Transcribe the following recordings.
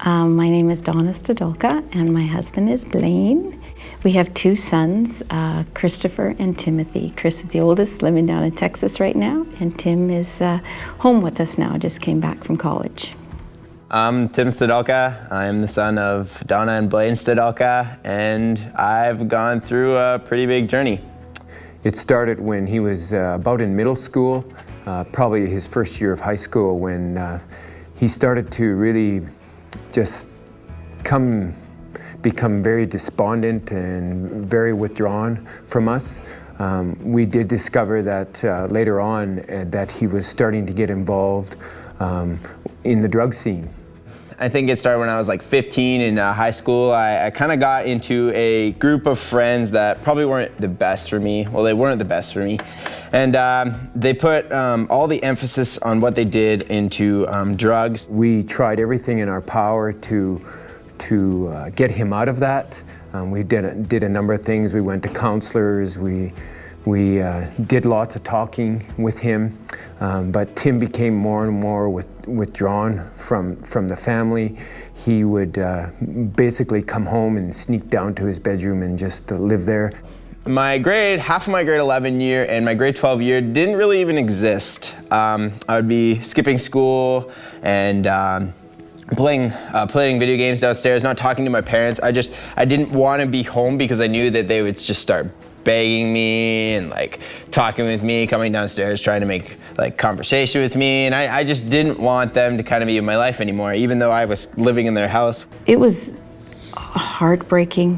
My name is Donna and my husband is Blaine. We have two sons, Christopher and Timothy. Chris is the oldest, living down in Texas right now, and Tim is home with us now, just came back from college. I'm Tim Stadolka. I'm the son of Donna and Blaine Stadolka, and I've gone through a pretty big journey. It started when he was about in middle school, probably his first year of high school, when he started to really just become very despondent and very withdrawn from us. We did discover that later on that he was starting to get involved in the drug scene. I think it started when I was like 15 in high school. I kind of got into a group of friends that probably weren't the best for me. Well, they weren't the best for me. And they put all the emphasis on what they did into drugs. We tried everything in our power to get him out of that. We did a number of things. We went to counselors. We did lots of talking with him, but Tim became more and more withdrawn from the family. He would basically come home and sneak down to his bedroom and just live there. Half of my grade 11 year and my grade 12 year didn't really even exist. I would be skipping school and playing video games downstairs, not talking to my parents. I didn't want to be home because I knew that they would just start begging me and like talking with me, coming downstairs, trying to make like conversation with me. And I just didn't want them to kind of be in my life anymore, even though I was living in their house. It was heartbreaking.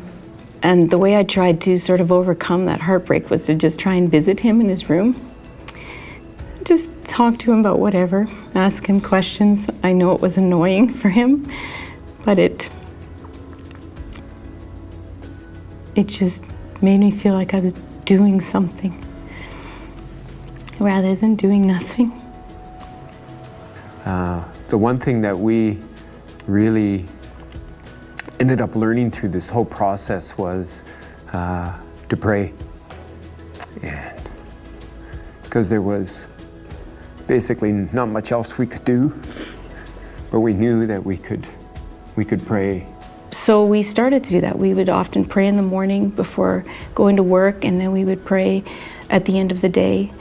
And the way I tried to sort of overcome that heartbreak was to just try and visit him in his room. Just talk to him about whatever, ask him questions. I know it was annoying for him, but it just made me feel like I was doing something rather than doing nothing. The one thing that we really ended up learning through this whole process was to pray. And because there was basically not much else we could do, but we knew that we could pray. So we started to do that. We would often pray in the morning before going to work, and then we would pray at the end of the day.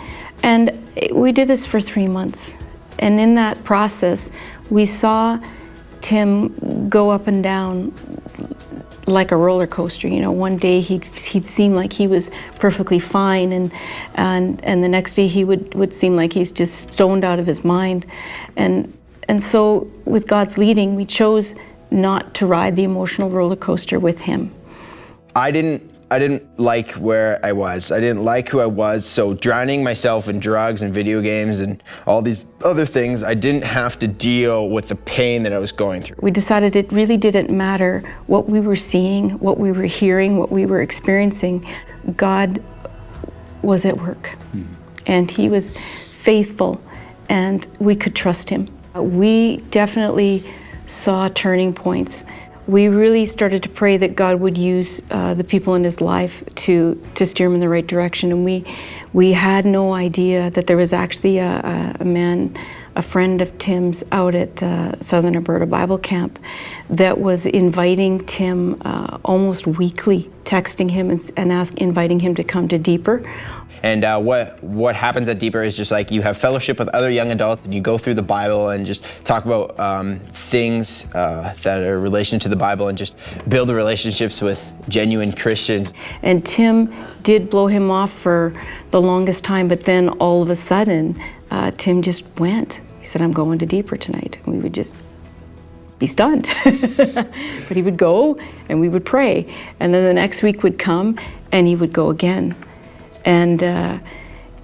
And we did this for 3 months. And in that process, we saw Tim go up and down like a roller coaster. You know, one day he'd seem like he was perfectly fine, and the next day he would seem like he's just stoned out of his mind. And so with God's leading, we chose not to ride the emotional roller coaster with him. I didn't like where I was. I didn't like who I was, so drowning myself in drugs and video games and all these other things, I didn't have to deal with the pain that I was going through. We decided it really didn't matter what we were seeing, what we were hearing, what we were experiencing. God was at work, and he was faithful, and we could trust him. We definitely saw turning points. We really started to pray that God would use the people in his life to steer him in the right direction. And we had no idea that there was actually a friend of Tim's out at Southern Alberta Bible Camp that was inviting Tim almost weekly, texting him and inviting him to come to Deeper. And what happens at Deeper is just like you have fellowship with other young adults, and you go through the Bible and just talk about things that are in relation to the Bible, and just build the relationships with genuine Christians. And Tim did blow him off for the longest time, but then all of a sudden, Tim just went. He said, "I'm going to Deeper tonight." And we would just be stunned. But he would go, and we would pray. And then the next week would come, and he would go again. And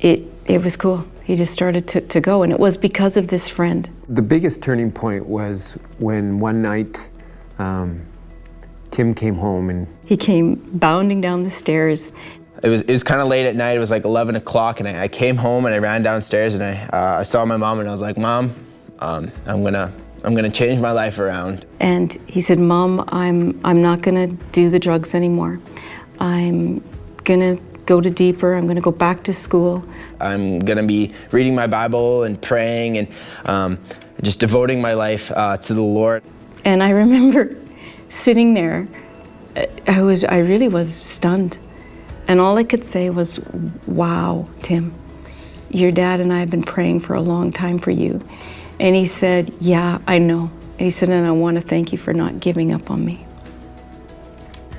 it was cool. He just started to go, and it was because of this friend. The biggest turning point was when one night Tim came home, and he came bounding down the stairs. It was kind of late at night. It was like 11 o'clock, and I came home and I ran downstairs, and I saw my mom, and I was like, "Mom, I'm gonna change my life around." And he said, "Mom, I'm not gonna do the drugs anymore. I'm gonna go to Deeper. I'm gonna go back to school. I'm gonna be reading my Bible and praying and just devoting my life to the Lord." And I remember sitting there, I really was stunned. And all I could say was, wow, Tim, your dad and I have been praying for a long time for you. And he said, yeah, I know. And he said, and I want to thank you for not giving up on me.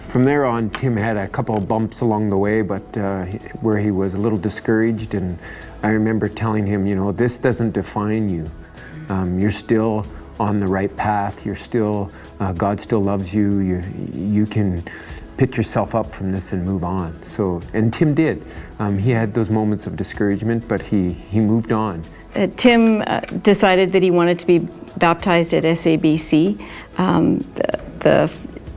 From there on, Tim had a couple of bumps along the way, but where he was a little discouraged. And I remember telling him, you know, this doesn't define you. You're still on the right path. You're still, God still loves you. You can pick yourself up from this and move on. So, and Tim did. He had those moments of discouragement, but he moved on. Tim decided that he wanted to be baptized at SABC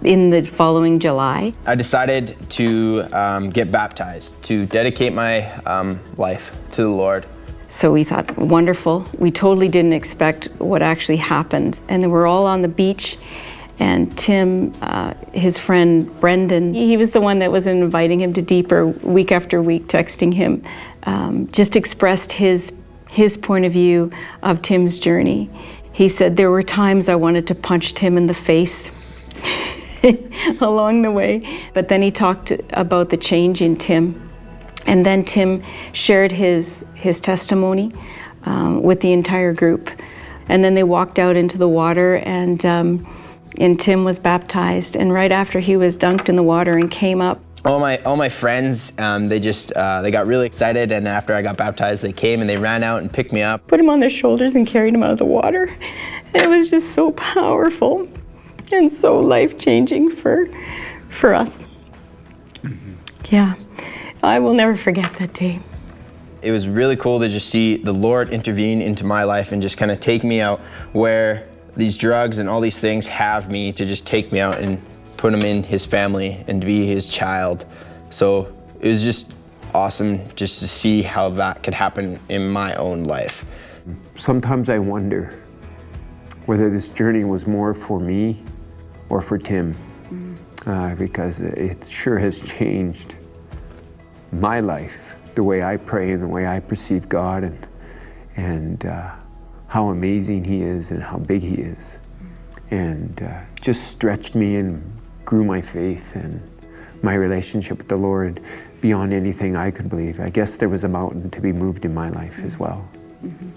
in the following July. I decided to get baptized, to dedicate my life to the Lord. So we thought, wonderful. We totally didn't expect what actually happened. And then we're all on the beach, and Tim, his friend Brendan, he was the one that was inviting him to Deeper week after week, texting him, just expressed his point of view of Tim's journey. He said, there were times I wanted to punch Tim in the face along the way. But then he talked about the change in Tim. And then Tim shared his testimony with the entire group. And then they walked out into the water, and Tim was baptized. And right after he was dunked in the water and came up, all my friends, they got really excited, and after I got baptized, they came and they ran out and picked me up, put him on their shoulders and carried him out of the water. And it was just so powerful and so life-changing for us. Mm-hmm. Yeah, I will never forget that day. It was really cool to just see the Lord intervene into my life and just kind of take me out where these drugs and all these things have me, to just take me out and put him in his family and to be his child. So it was just awesome just to see how that could happen in my own life. Sometimes I wonder whether this journey was more for me or for Tim, because it sure has changed my life, the way I pray and the way I perceive God, and how amazing He is and how big He is, and just stretched me and grew my faith and my relationship with the Lord beyond anything I could believe. I guess there was a mountain to be moved in my life as well. Mm-hmm.